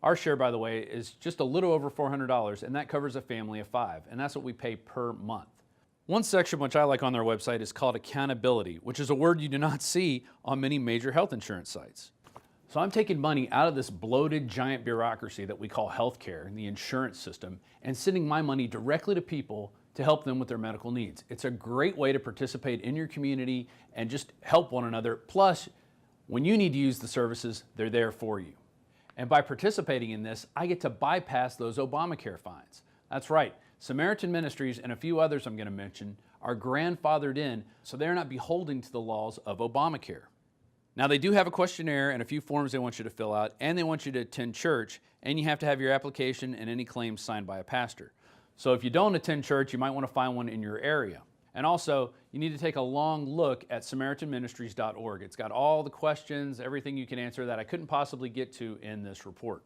Our share, by the way, is just a little over $400, and that covers a family of 5, and that's what we pay per month. One section which I like on their website is called accountability, which is a word you do not see on many major health insurance sites. So I'm taking money out of this bloated giant bureaucracy that we call healthcare and the insurance system and sending my money directly to people to help them with their medical needs. It's a great way to participate in your community and just help one another. Plus, when you need to use the services, they're there for you. And by participating in this, I get to bypass those Obamacare fines. That's right, Samaritan Ministries and a few others I'm going to mention are grandfathered in, so they're not beholden to the laws of Obamacare. Now, they do have a questionnaire and a few forms they want you to fill out, and they want you to attend church, and you have to have your application and any claims signed by a pastor. So if you don't attend church, you might want to find one in your area. And also, you need to take a long look at SamaritanMinistries.org. It's got all the questions, everything you can answer that I couldn't possibly get to in this report.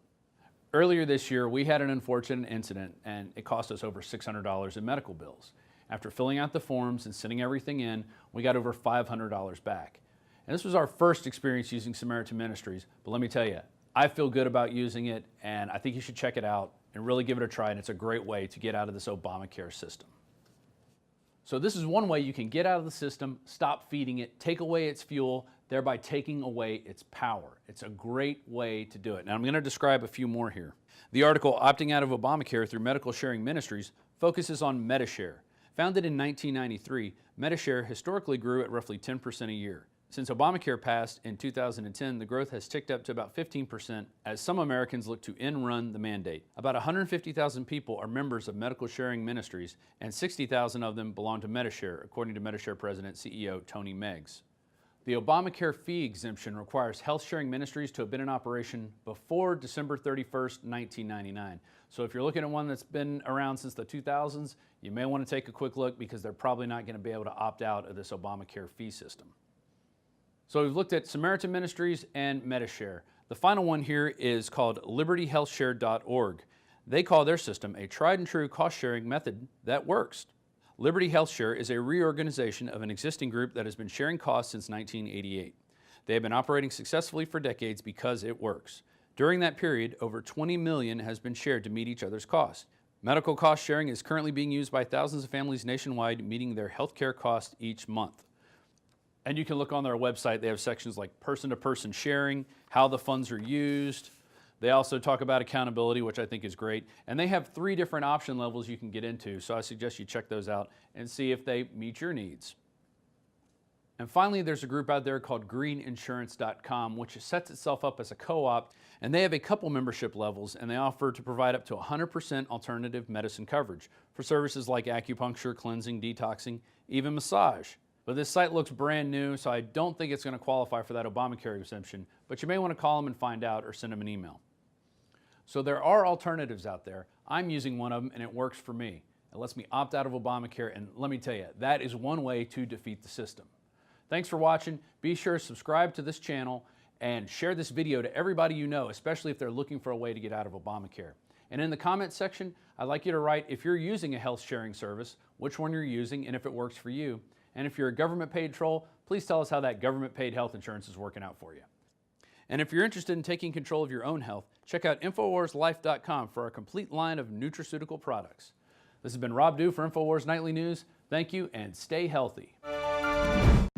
Earlier this year, we had an unfortunate incident, and it cost us over $600 in medical bills. After filling out the forms and sending everything in, we got over $500 back. And this was our first experience using Samaritan Ministries, but let me tell you, I feel good about using it, and I think you should check it out and really give it a try, and it's a great way to get out of this Obamacare system. So this is one way you can get out of the system, stop feeding it, take away its fuel, thereby taking away its power. It's a great way to do it. Now I'm going to describe a few more here. The article, Opting Out of Obamacare Through Medical Sharing Ministries, focuses on Medishare. Founded in 1993, Medishare historically grew at roughly 10% a year. Since Obamacare passed in 2010, the growth has ticked up to about 15% as some Americans look to end-run the mandate. About 150,000 people are members of medical sharing ministries, and 60,000 of them belong to Medishare, according to Medishare President CEO Tony Meggs. The Obamacare fee exemption requires health sharing ministries to have been in operation before December 31st, 1999. So if you're looking at one that's been around since the 2000s, you may want to take a quick look because they're probably not going to be able to opt out of this Obamacare fee system. So we've looked at Samaritan Ministries and Medishare. The final one here is called LibertyHealthShare.org. They call their system a tried and true cost-sharing method that works. Liberty HealthShare is a reorganization of an existing group that has been sharing costs since 1988. They have been operating successfully for decades because it works. During that period, over $20 million has been shared to meet each other's costs. Medical cost sharing is currently being used by thousands of families nationwide, meeting their health care costs each month. And you can look on their website. They have sections like person-to-person sharing, how the funds are used. They also talk about accountability, which I think is great. And they have 3 different option levels you can get into, so I suggest you check those out and see if they meet your needs. And finally, there's a group out there called greeninsurance.com, which sets itself up as a co-op, and they have a couple membership levels, and they offer to provide up to 100% alternative medicine coverage for services like acupuncture, cleansing, detoxing, even massage. But this site looks brand new, so I don't think it's going to qualify for that Obamacare exemption, but you may want to call them and find out or send them an email. So there are alternatives out there. I'm using one of them, and it works for me. It lets me opt out of Obamacare, and let me tell you, that is one way to defeat the system. Thanks for watching. Be sure to subscribe to this channel and share this video to everybody you know, especially if they're looking for a way to get out of Obamacare. And in the comments section, I'd like you to write if you're using a health sharing service, which one you're using, and if it works for you. And if you're a government-paid troll, please tell us how that government-paid health insurance is working out for you. And if you're interested in taking control of your own health, check out InfoWarsLife.com for our complete line of nutraceutical products. This has been Rob Dew for InfoWars Nightly News. Thank you, and stay healthy.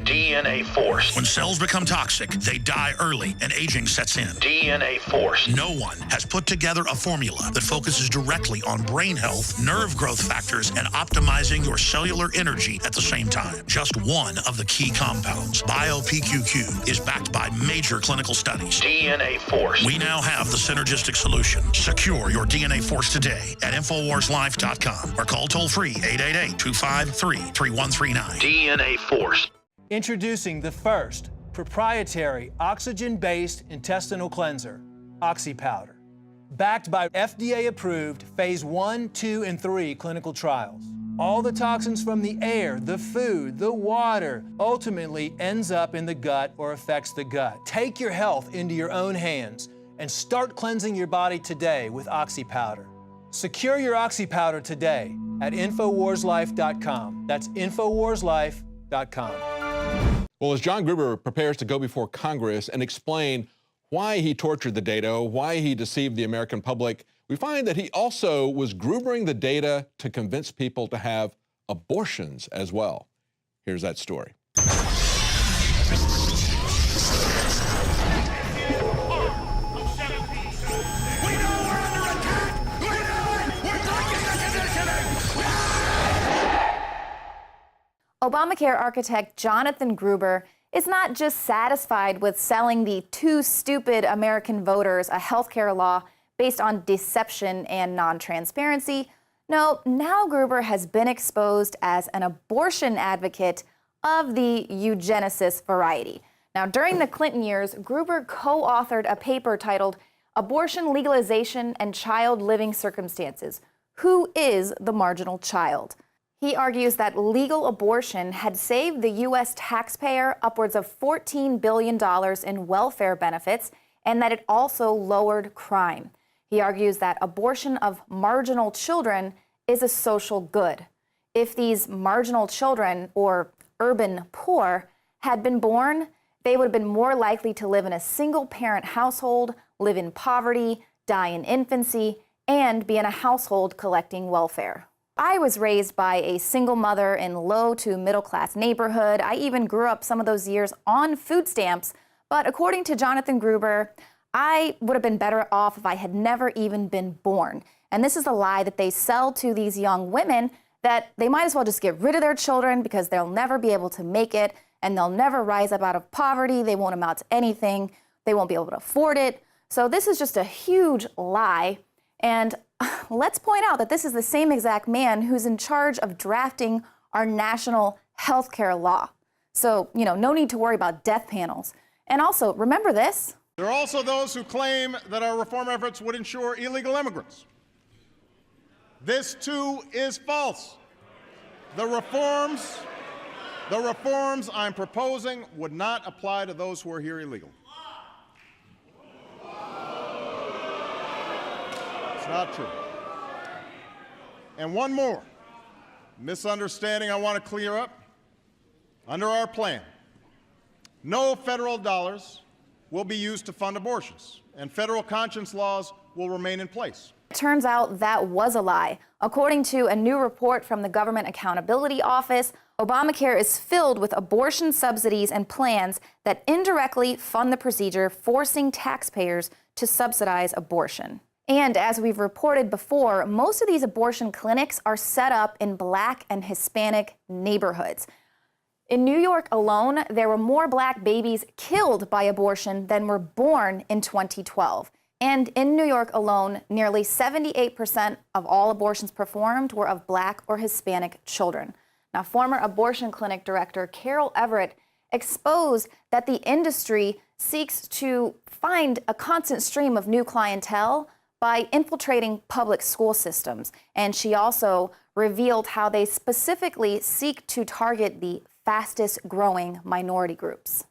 DNA Force. When cells become toxic, they die early and aging sets in. DNA Force. No one has put together a formula that focuses directly on brain health, nerve growth factors, and optimizing your cellular energy at the same time. Just one of the key compounds, BioPQQ, is backed by major clinical studies. DNA Force. We now have the synergistic solution. Secure your DNA Force today at InfoWarsLife.com or call toll-free 888-253-3139. DNA Force. Introducing the first proprietary oxygen-based intestinal cleanser, OxyPowder, backed by FDA-approved Phase 1, 2, and 3 clinical trials. All the toxins from the air, the food, the water, ultimately ends up in the gut or affects the gut. Take your health into your own hands and start cleansing your body today with OxyPowder. Secure your OxyPowder today at InfoWarsLife.com. That's InfoWarsLife.com. Well, as John Gruber prepares to go before Congress and explain why he tortured the data, why he deceived the American public, we find that he also was grooming the data to convince people to have abortions as well. Here's that story. Obamacare architect Jonathan Gruber is not just satisfied with selling the too stupid American voters a health care law based on deception and non-transparency. No, now Gruber has been exposed as an abortion advocate of the eugenicist variety. Now, during the Clinton years, Gruber co-authored a paper titled Abortion Legalization and Child Living Circumstances: Who is the Marginal Child? He argues that legal abortion had saved the U.S. taxpayer upwards of $14 billion in welfare benefits, and that it also lowered crime. He argues that abortion of marginal children is a social good. If these marginal children, or urban poor, had been born, they would have been more likely to live in a single-parent household, live in poverty, die in infancy, and be in a household collecting welfare. I was raised by a single mother in low to middle class neighborhood. I even grew up some of those years on food stamps. But according to Jonathan Gruber, I would have been better off if I had never even been born. And this is a lie that they sell to these young women, that they might as well just get rid of their children because they'll never be able to make it and they'll never rise up out of poverty. They won't amount to anything. They won't be able to afford it. So this is just a huge lie. And let's point out that this is the same exact man who's in charge of drafting our national health care law. So, no need to worry about death panels. And also, remember this. There are also those who claim that our reform efforts would ensure illegal immigrants. This, too, is false. The reforms I'm proposing would not apply to those who are here illegally. It's not true. And one more misunderstanding I want to clear up. Under our plan, no federal dollars will be used to fund abortions, and federal conscience laws will remain in place. It turns out that was a lie. According to a new report from the Government Accountability Office, Obamacare is filled with abortion subsidies and plans that indirectly fund the procedure, forcing taxpayers to subsidize abortion. And as we've reported before, most of these abortion clinics are set up in Black and Hispanic neighborhoods. In New York alone, there were more Black babies killed by abortion than were born in 2012. And in New York alone, nearly 78% of all abortions performed were of Black or Hispanic children. Now, former abortion clinic director Carol Everett exposed that the industry seeks to find a constant stream of new clientele by infiltrating public school systems. And she also revealed how they specifically seek to target the fastest growing minority groups.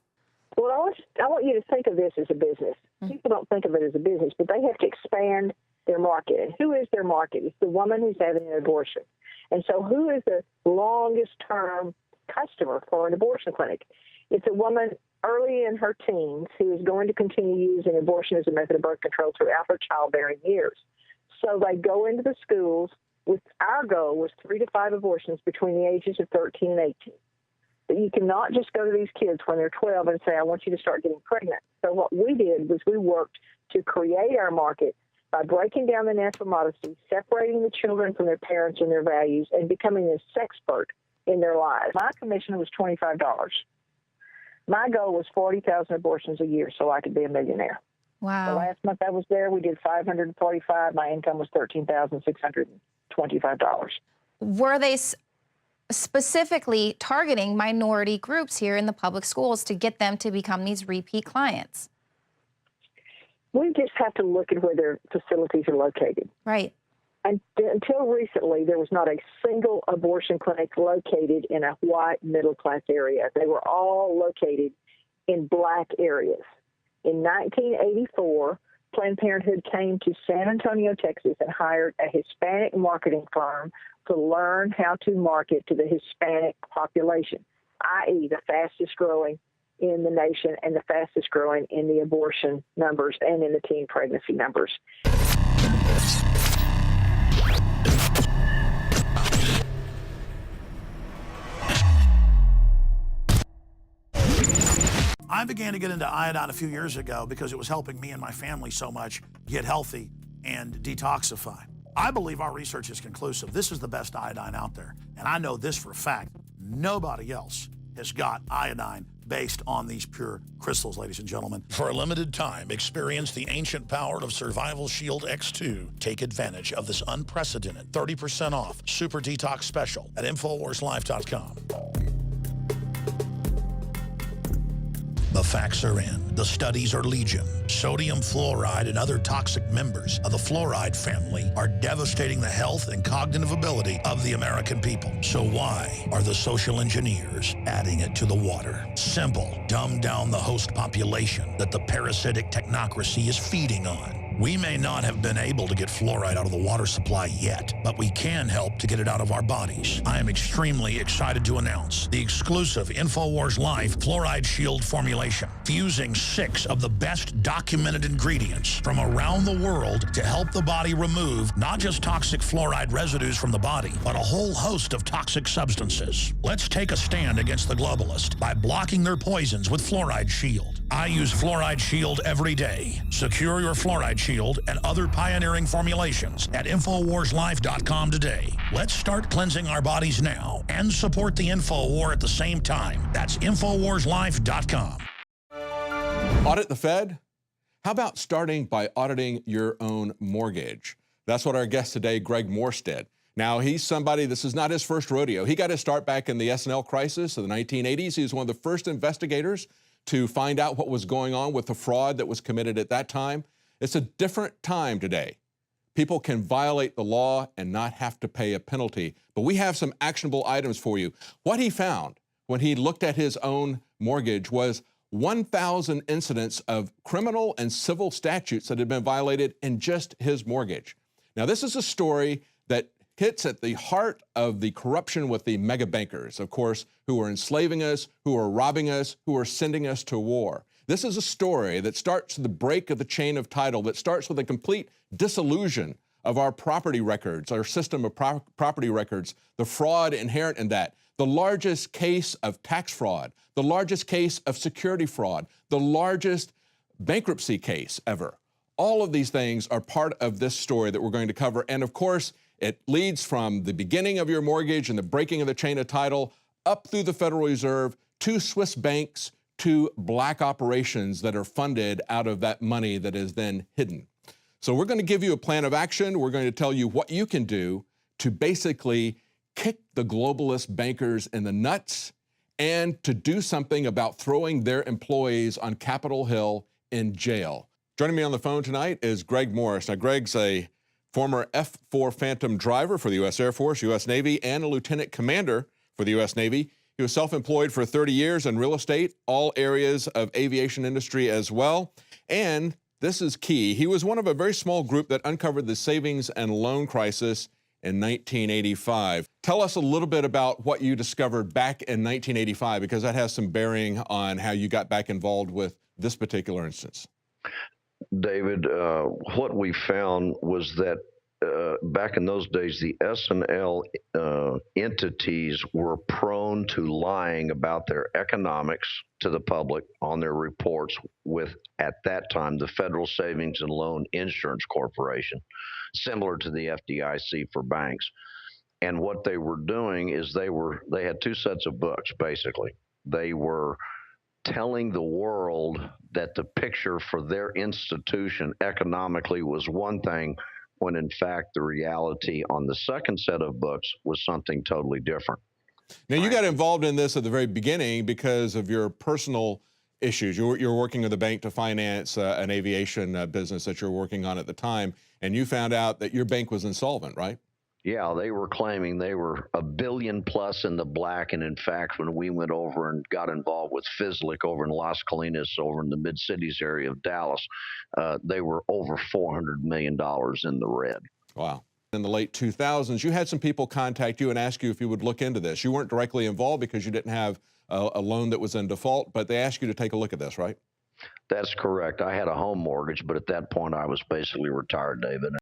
Well, I want you to think of this as a business. People don't think of it as a business, but they have to expand their market. And who is their market? It's the woman who's having an abortion. And so who is the longest term customer for an abortion clinic? It's a woman early in her teens who is going to continue using abortion as a method of birth control throughout her childbearing years. So they go into the schools with, our goal was 3 to 5 abortions between the ages of 13 and 18. But you cannot just go to these kids when they're 12 and say, I want you to start getting pregnant. So what we did was we worked to create our market by breaking down the natural modesty, separating the children from their parents and their values, and becoming a sexpert in their lives. My commission was $25. My goal was 40,000 abortions a year so I could be a millionaire. Wow. The last month I was there, we did 545. My income was $13,625. Were they specifically targeting minority groups here in the public schools to get them to become these repeat clients? We just have to look at where their facilities are located. Right. And until recently, there was not a single abortion clinic located in a white middle-class area. They were all located in Black areas. In 1984, Planned Parenthood came to San Antonio, Texas, and hired a Hispanic marketing firm to learn how to market to the Hispanic population, i.e. the fastest-growing in the nation and the fastest growing in the abortion numbers and in the teen pregnancy numbers. I began to get into iodine a few years ago because it was helping me and my family so much get healthy and detoxify. I believe our research is conclusive. This is the best iodine out there. And I know this for a fact. Nobody else has got iodine based on these pure crystals, ladies and gentlemen. For a limited time, experience the ancient power of Survival Shield X2. Take advantage of this unprecedented 30% off Super Detox Special at InfoWarsLife.com. The facts are in. The studies are legion. Sodium fluoride and other toxic members of the fluoride family are devastating the health and cognitive ability of the American people. So why are the social engineers adding it to the water? Simple. Dumb down the host population that the parasitic technocracy is feeding on. We may not have been able to get fluoride out of the water supply yet, but we can help to get it out of our bodies. I am extremely excited to announce the exclusive InfoWars Life Fluoride Shield formulation, fusing 6 of the best documented ingredients from around the world to help the body remove not just toxic fluoride residues from the body, but a whole host of toxic substances. Let's take a stand against the globalists by blocking their poisons with Fluoride Shield. I use Fluoride Shield every day. Secure your Fluoride Shield and other pioneering formulations at InfoWarsLife.com today. Let's start cleansing our bodies now and support the InfoWar at the same time. That's InfoWarsLife.com. Audit the Fed? How about starting by auditing your own mortgage? That's what our guest today, Greg Morse, did. Now, he's somebody, this is not his first rodeo. He got his start back in the S&L crisis of the 1980s. He was one of the first investigators to find out what was going on with the fraud that was committed at that time. It's a different time today. People can violate the law and not have to pay a penalty. But we have some actionable items for you. What he found when he looked at his own mortgage was 1,000 incidents of criminal and civil statutes that had been violated in just his mortgage. Now, this is a story that hits at the heart of the corruption with the mega bankers, of course, who are enslaving us, who are robbing us, who are sending us to war. This is a story that starts the break of the chain of title, that starts with a complete disillusion of our property records, our system of property records, the fraud inherent in that, the largest case of tax fraud, the largest case of security fraud, the largest bankruptcy case ever. All of these things are part of this story that we're going to cover. And of course, it leads from the beginning of your mortgage and the breaking of the chain of title up through the Federal Reserve to Swiss banks to black operations that are funded out of that money that is then hidden. So we're going to give you a plan of action. We're going to tell you what you can do to basically kick the globalist bankers in the nuts and to do something about throwing their employees on Capitol Hill in jail. Joining me on the phone tonight is Greg Morse. Now, Greg's a former F-4 Phantom driver for the U.S. Air Force, U.S. Navy, and a lieutenant commander for the U.S. Navy. He was self-employed for 30 years in real estate, all areas of aviation industry as well. And this is key. He was one of a very small group that uncovered the savings and loan crisis in 1985. Tell us a little bit about what you discovered back in 1985, because that has some bearing on how you got back involved with this particular instance. David, what we found was that back in those days, the S&L entities were prone to lying about their economics to the public on their reports with, at that time, the Federal Savings and Loan Insurance Corporation, similar to the FDIC for banks. And what they were doing is they had 2 sets of books, basically. They were telling the world that the picture for their institution economically was one thing, when in fact the reality on the second set of books was something totally different. Now, you got involved in this at the very beginning because of your personal issues. You're working with a bank to finance an aviation business that you're working on at the time, and you found out that your bank was insolvent, right? Yeah, they were claiming they were $1 billion plus in the black, and in fact, when we went over and got involved with Fislic over in Las Colinas, over in the mid-cities area of Dallas, they were over $400 million in the red. Wow. In the late 2000s, you had some people contact you and ask you if you would look into this. You weren't directly involved because you didn't have a loan that was in default, but they asked you to take a look at this, right? That's correct. I had a home mortgage, but at that point I was basically retired, David.